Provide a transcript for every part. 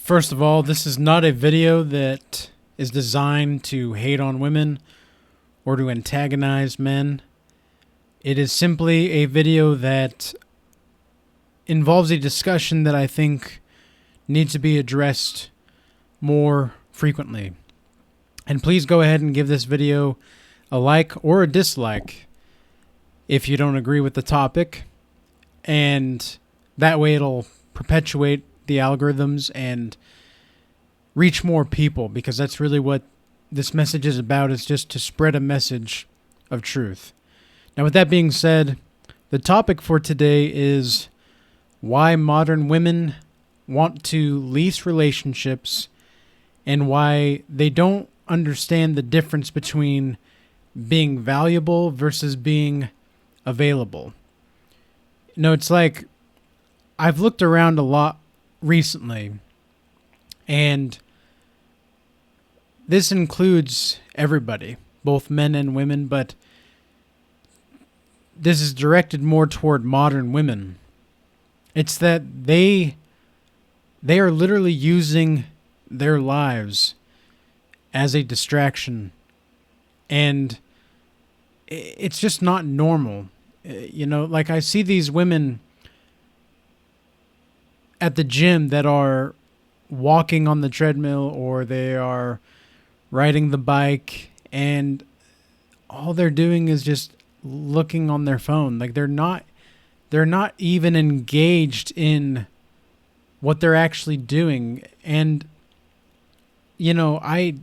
First of all, this is not a video that is designed to hate on women or to antagonize men. It is simply a video that involves a discussion that I think needs to be addressed more frequently. And please go ahead and give this video a like or a dislike if you don't agree with the topic. And that way it'll perpetuate the algorithms and reach more people, because that's really what this message is about, is just to spread a message of truth. Now, with that being said, the topic for today is why modern women want to lease relationships and why they don't understand the difference between being valuable versus being available. It's like I've looked around a lot recently, and this includes everybody, both men and women, but this is directed more toward modern women. It's that they are literally using their lives as a distraction, and it's just not normal. Like I see these women at the gym that are walking on the treadmill or they are riding the bike, and all they're doing is just looking on their phone. Like they're not even engaged in what they're actually doing. And I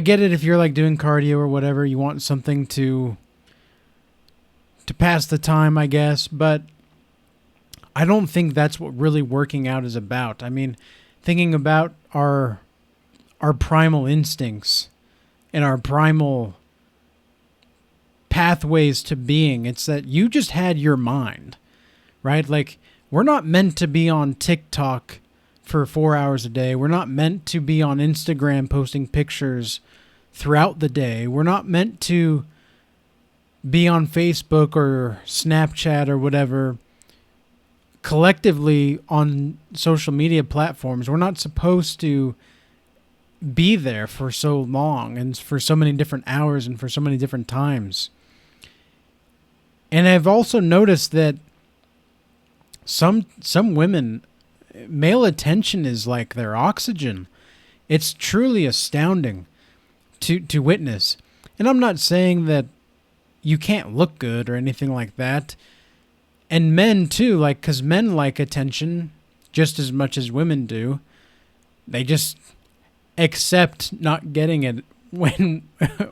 get it if you're like doing cardio or whatever, you want something to pass the time, I guess, but I don't think that's what really working out is about. I mean, thinking about our primal instincts and our primal pathways to being, it's that you just had your mind, right? Like, we're not meant to be on TikTok for 4 hours a day. We're not meant to be on Instagram posting pictures throughout the day. We're not meant to be on Facebook or Snapchat or whatever collectively on social media platforms. We're not supposed to be there for so long and for so many different hours and for so many different times. And I've also noticed that some women, male attention is like their oxygen. It's truly astounding to witness. And I'm not saying that you can't look good or anything like that. And men too, like, because men like attention just as much as women do. They just accept not getting it when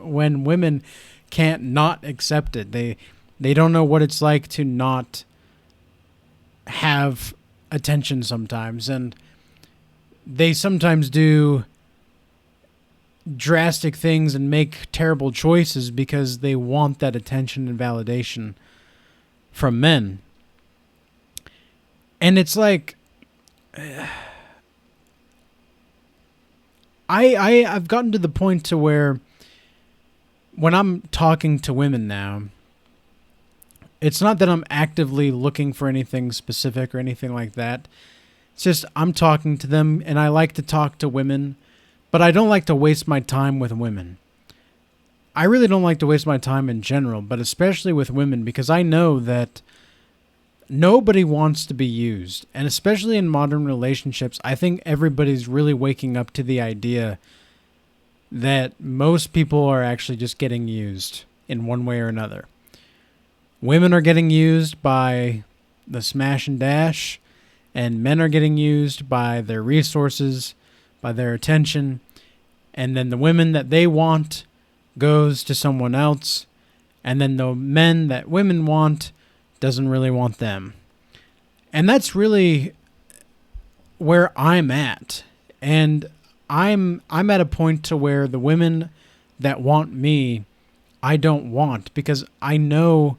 women can't not accept it. They don't know what it's like to not have attention sometimes, and they sometimes do drastic things and make terrible choices because they want that attention and validation from men. And it's like I've gotten to the point to where when I'm talking to women now, it's not that I'm actively looking for anything specific or anything like that. It's just I'm talking to them, and I like to talk to women, but I don't like to waste my time with women. I really don't like to waste my time in general, but especially with women, because I know that nobody wants to be used. And especially in modern relationships, I think everybody's really waking up to the idea that most people are actually just getting used in one way or another. Women are getting used by the smash and dash, and men are getting used by their resources, by their attention, and then the women that they want goes to someone else, and then the men that women want doesn't really want them. And that's really where I'm at. And I'm at a point to where the women that want me, I don't want, because I know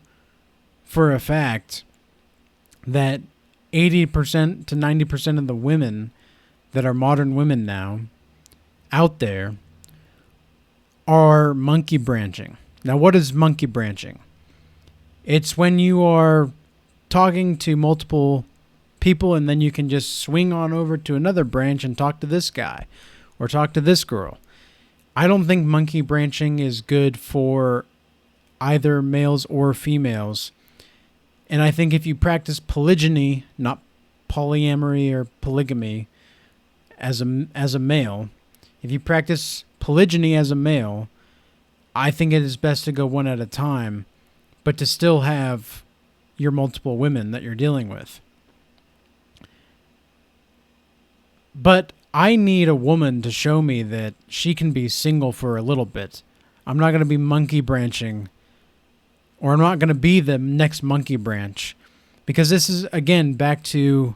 for a fact that 80% to 90% of the women that are modern women now out there are monkey branching. Now, what is monkey branching? It's when you are talking to multiple people, and then you can just swing on over to another branch and talk to this guy or talk to this girl. I don't think monkey branching is good for either males or females. And I think if you practice polygyny, not polyamory or polygamy, as a male, if you practice polygyny as a male, I think it is best to go one at a time, but to still have your multiple women that you're dealing with. But I need a woman to show me that she can be single for a little bit. I'm not going to be monkey branching, or I'm not going to be the next monkey branch, because this is, again, back to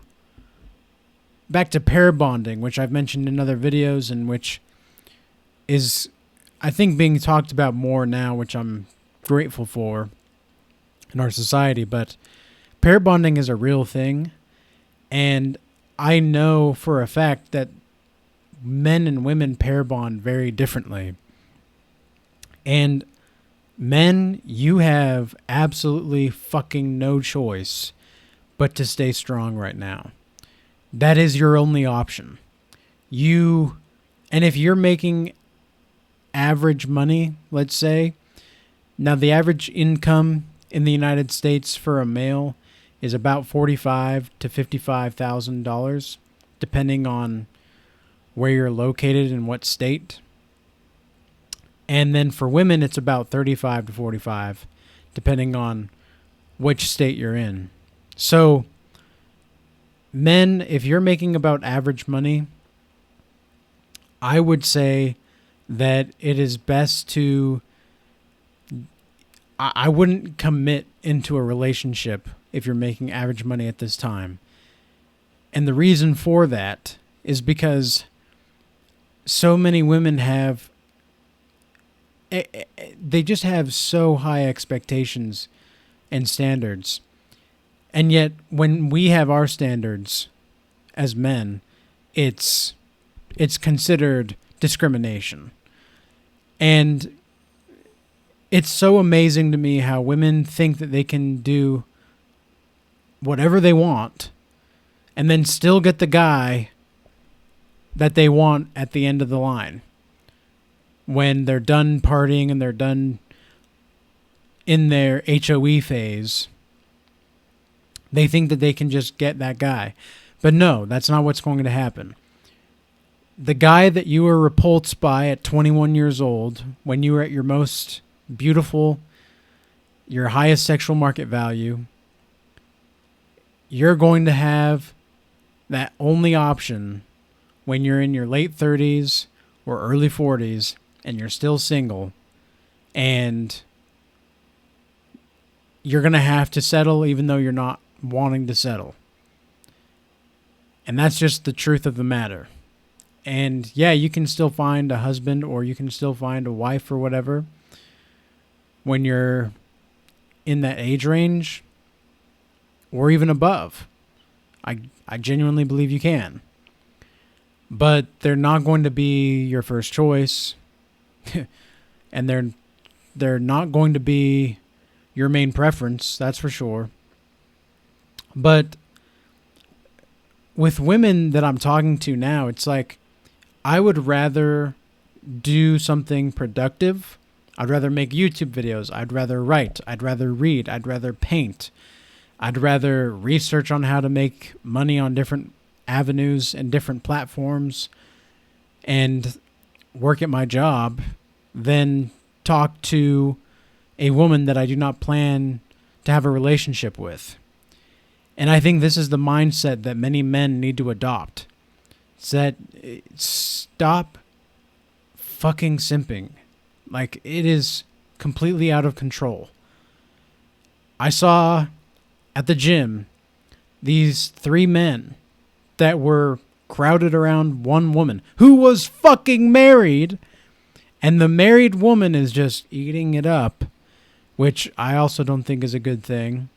pair bonding, which I've mentioned in other videos, and which is, I think, being talked about more now, which I'm grateful for in our society. But pair bonding is a real thing, and I know for a fact that men and women pair bond very differently. And men, you have absolutely fucking no choice but to stay strong right now. That is your only option. And if you're making average money, let's say, now the average income in the United States for a male is about $45,000 to $55,000, depending on where you're located and what state. And then for women, it's about 35 to 45, depending on which state you're in. So, men, if you're making about average money, I would say that it is best to... I wouldn't commit into a relationship if you're making average money at this time. And the reason for that is because so many women have... They just have so high expectations and standards. And yet, when we have our standards as men, it's considered discrimination. And it's so amazing to me how women think that they can do whatever they want and then still get the guy that they want at the end of the line. When they're done partying and they're done in their HOE phase, they think that they can just get that guy. But no, that's not what's going to happen. The guy that you were repulsed by at 21 years old, when you were at your most beautiful, your highest sexual market value, you're going to have that only option when you're in your late 30s or early 40s and you're still single, and you're going to have to settle even though you're not wanting to settle. And that's just the truth of the matter. And yeah, you can still find a husband or you can still find a wife or whatever when you're in that age range or even above. I genuinely believe you can. But they're not going to be your first choice. And they're not going to be your main preference, that's for sure. But with women that I'm talking to now, it's like I would rather do something productive. I'd rather make YouTube videos. I'd rather write. I'd rather read. I'd rather paint. I'd rather research on how to make money on different avenues and different platforms and work at my job than talk to a woman that I do not plan to have a relationship with. And I think this is the mindset that many men need to adopt. It's that stop fucking simping. Like, it is completely out of control. I saw at the gym these 3 men that were crowded around one woman who was fucking married, and the married woman is just eating it up, which I also don't think is a good thing.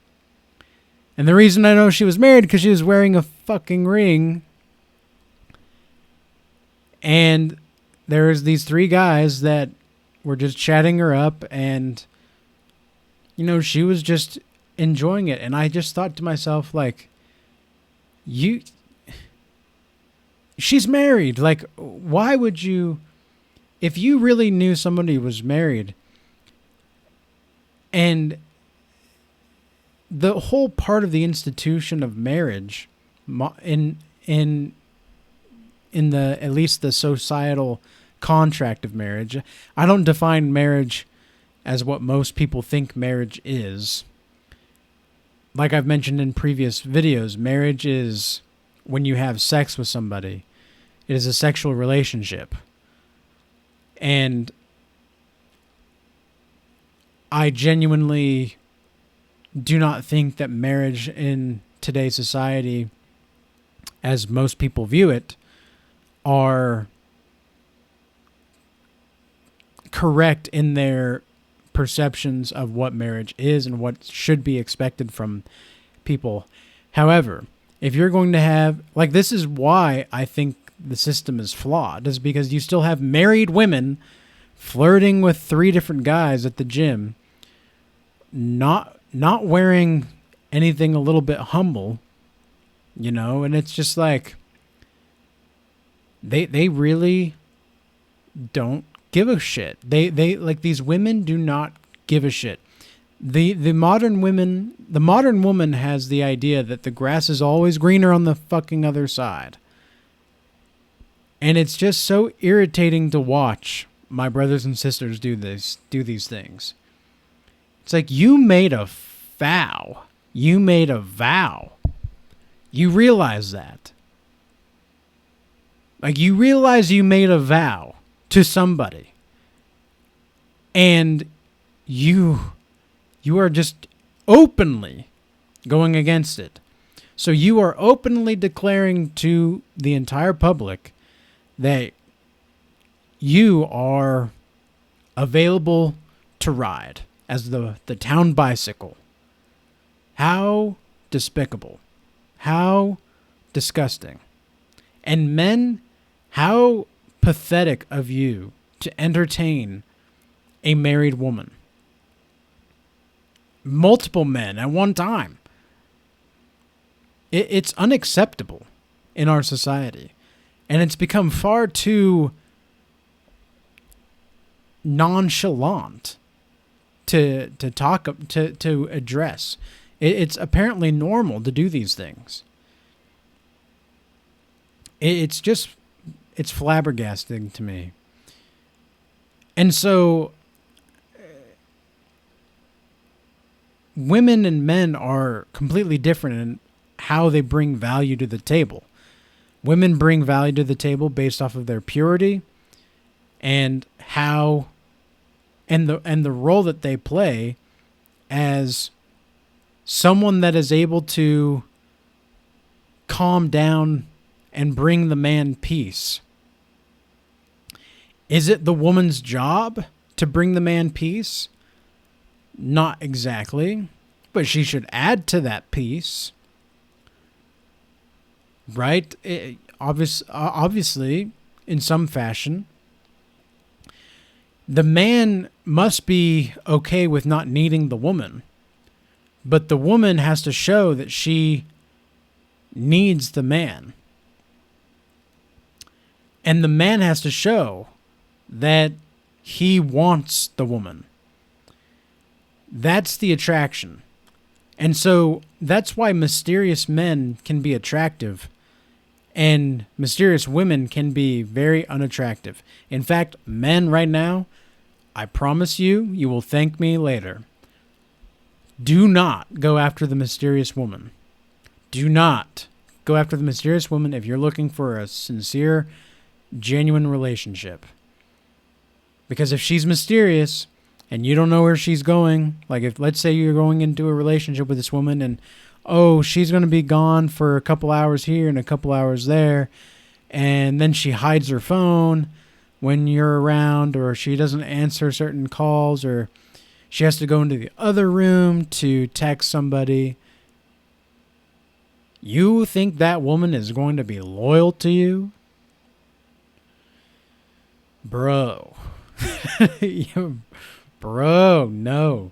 And the reason I know she was married because she was wearing a fucking ring. And there's these 3 guys that were just chatting her up, and she was just enjoying it. And I just thought to myself, like, you she's married. Like, why would you, if you really knew somebody was married, and the whole part of the institution of marriage in the, at least the societal contract of marriage, I don't define marriage as what most people think marriage is. Like I've mentioned in previous videos, marriage is when you have sex with somebody. It is a sexual relationship. And I genuinely do not think that marriage in today's society, as most people view it, are correct in their perceptions of what marriage is and what should be expected from people. However, if you're going to have, like, this is why I think the system is flawed, is because you still have married women flirting with 3 different guys at the gym, not wearing anything a little bit humble, you know, and it's just like they really don't give a shit. They like, these women do not give a shit. The modern woman has the idea that the grass is always greener on the fucking other side. And it's just so irritating to watch my brothers and sisters do these things. It's like, you made a vow. You made a vow. You realize that. Like, you realize you made a vow to somebody. And you are just openly going against it. So you are openly declaring to the entire public that you are available to ride as the town bicycle. How despicable. How disgusting. And men, how pathetic of you to entertain a married woman. Multiple men at one time. It's unacceptable in our society. And it's become far too nonchalant to address. It's apparently normal to do these things. It's flabbergasting to me. And so women and men are completely different in how they bring value to the table. Women bring value to the table based off of their purity and how and the role that they play as someone that is able to calm down and bring the man peace. Is it the woman's job to bring the man peace? Not exactly, but she should add to that peace. Right? Obviously, in some fashion. The man must be okay with not needing the woman, but the woman has to show that she needs the man. And the man has to show that he wants the woman. That's the attraction. And so that's why mysterious men can be attractive and mysterious women can be very unattractive. In fact, men right now, I promise you, you will thank me later. Do not go after the mysterious woman. Do not go after the mysterious woman if you're looking for a sincere, genuine relationship. Because if she's mysterious and you don't know where she's going, like if, let's say you're going into a relationship with this woman and, oh, she's going to be gone for a couple hours here and a couple hours there, and then she hides her phone when you're around, or she doesn't answer certain calls, or she has to go into the other room to text somebody. You think that woman is going to be loyal to you? Bro. Bro, no.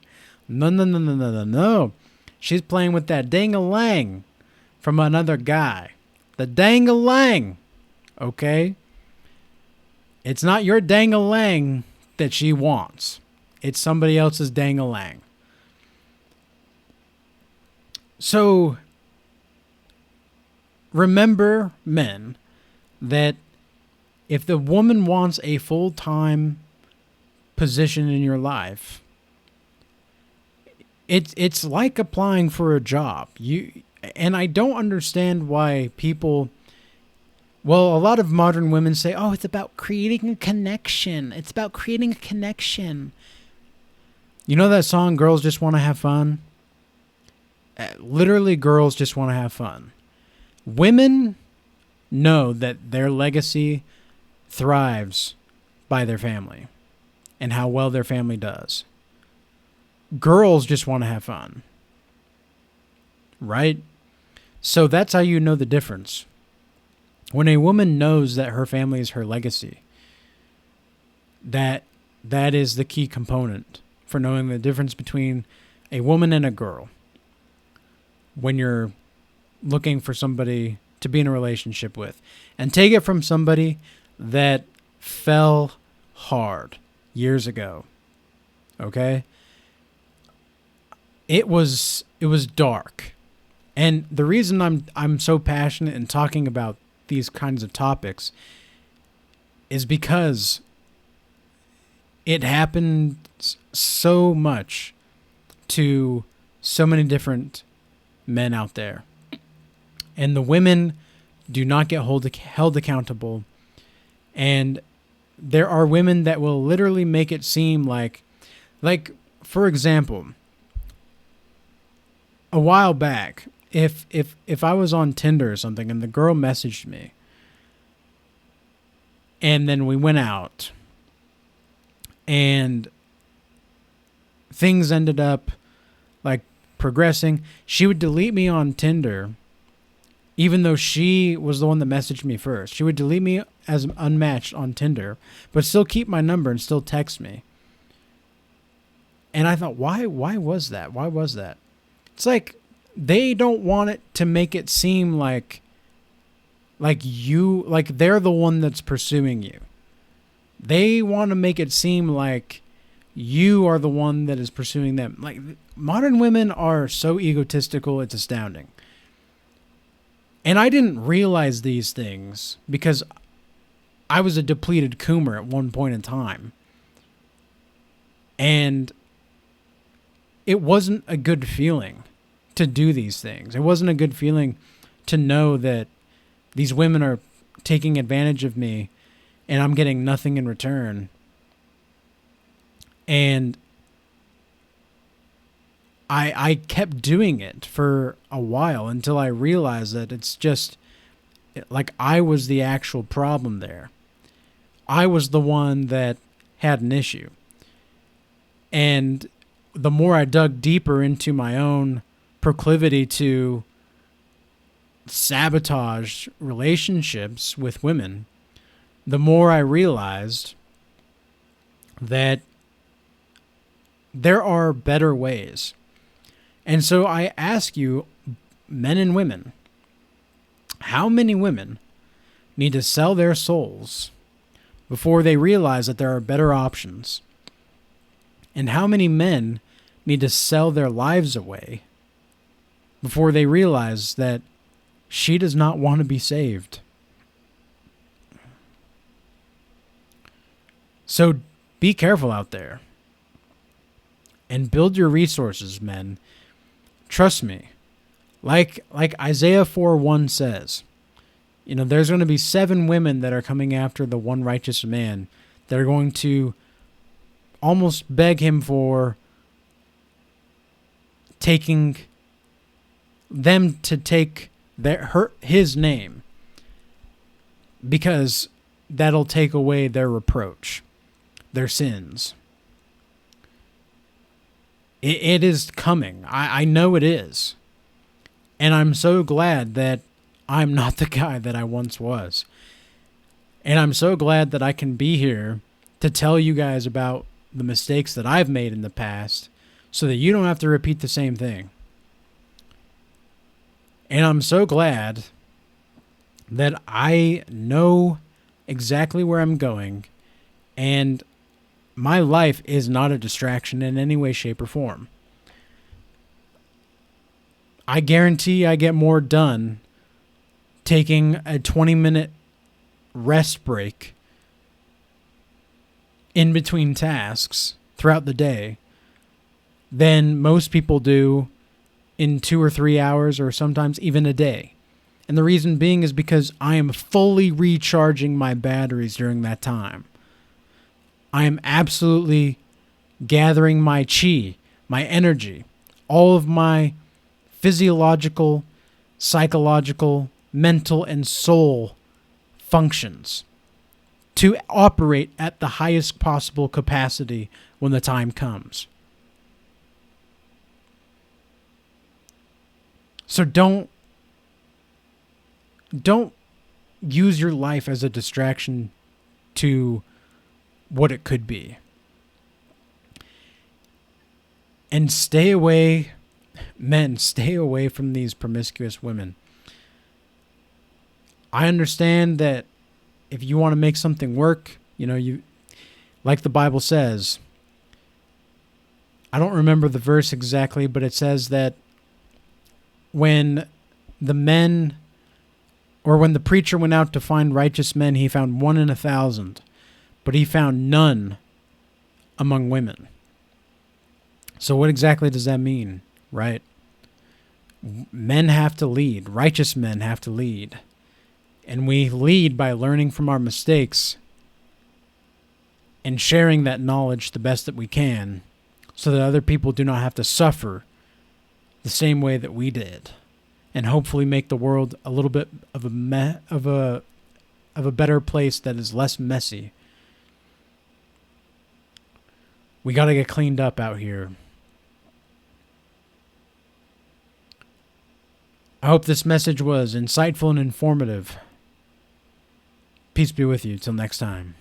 No. She's playing with that dang-a-lang from another guy. The dang-a-lang, okay? It's not your dang-a-lang that she wants. It's somebody else's dang-a-lang. So, remember, men, that if the woman wants a full-time position in your life, it's like applying for a job. And I don't understand why people... Well, a lot of modern women say, oh, it's about creating a connection. It's about creating a connection. You know that song, Girls Just Want to Have Fun? Literally, girls just want to have fun. Women know that their legacy thrives by their family and how well their family does. Girls just want to have fun. Right? So that's how you know the difference. When a woman knows that her family is her legacy, that is the key component for knowing the difference between a woman and a girl. When you're looking for somebody to be in a relationship with. And take it from somebody that fell hard years ago. Okay? It was dark. And the reason I'm so passionate in talking about these kinds of topics is because it happened so much to so many different men out there. And the women do not get held accountable. And there are women that will literally make it seem like, for example, a while back, if I was on Tinder or something and the girl messaged me and then we went out and things ended up like progressing, she would delete me on Tinder even though she was the one that messaged me first. She would delete me as unmatched on Tinder, but still keep my number and still text me. And I thought, why was that? Why was that? It's like they don't want it to make it seem like they're the one that's pursuing you. They want to make it seem like you are the one that is pursuing them. Like, modern women are so egotistical, it's astounding. And I didn't realize these things because I was a depleted coomer at one point in time. And it wasn't a good feeling to do these things. It wasn't a good feeling to know that these women are taking advantage of me and I'm getting nothing in return. And I kept doing it for a while until I realized that it's just like I was the actual problem there. I was the one that had an issue. And the more I dug deeper into my own proclivity to sabotage relationships with women, the more I realized that there are better ways. And so I ask you, men and women, how many women need to sell their souls before they realize that there are better options? And how many men need to sell their lives away before they realize that she does not want to be saved? So be careful out there and build your resources, men. Trust me. Like Isaiah 4:1 says, there's going to be 7 women that are coming after the one righteous man that are going to almost beg him for taking them to take his name, because that'll take away their reproach, their sins. It is coming. I know it is. And I'm so glad that I'm not the guy that I once was. And I'm so glad that I can be here to tell you guys about the mistakes that I've made in the past so that you don't have to repeat the same thing. And I'm so glad that I know exactly where I'm going, and my life is not a distraction in any way, shape, or form. I guarantee I get more done taking a 20-minute rest break in between tasks throughout the day than most people do in 2 or 3 hours, or sometimes even a day. And the reason being is because I am fully recharging my batteries during that time. I am absolutely gathering my chi, my energy, all of my physiological, psychological, mental, and soul functions to operate at the highest possible capacity when the time comes. So don't use your life as a distraction to what it could be. And stay away, men, stay away from these promiscuous women. I understand that if you want to make something work, you, like the Bible says, I don't remember the verse exactly, but it says that when the preacher went out to find righteous men, he found 1 in 1,000, but he found none among women. So what exactly does that mean, right? Men have to lead. Righteous men have to lead. And we lead by learning from our mistakes and sharing that knowledge the best that we can so that other people do not have to suffer the same way that we did, and hopefully make the world a little bit of a better place that is less messy. We got to get cleaned up out here. I hope this message was insightful and informative. Peace be with you. Till next time.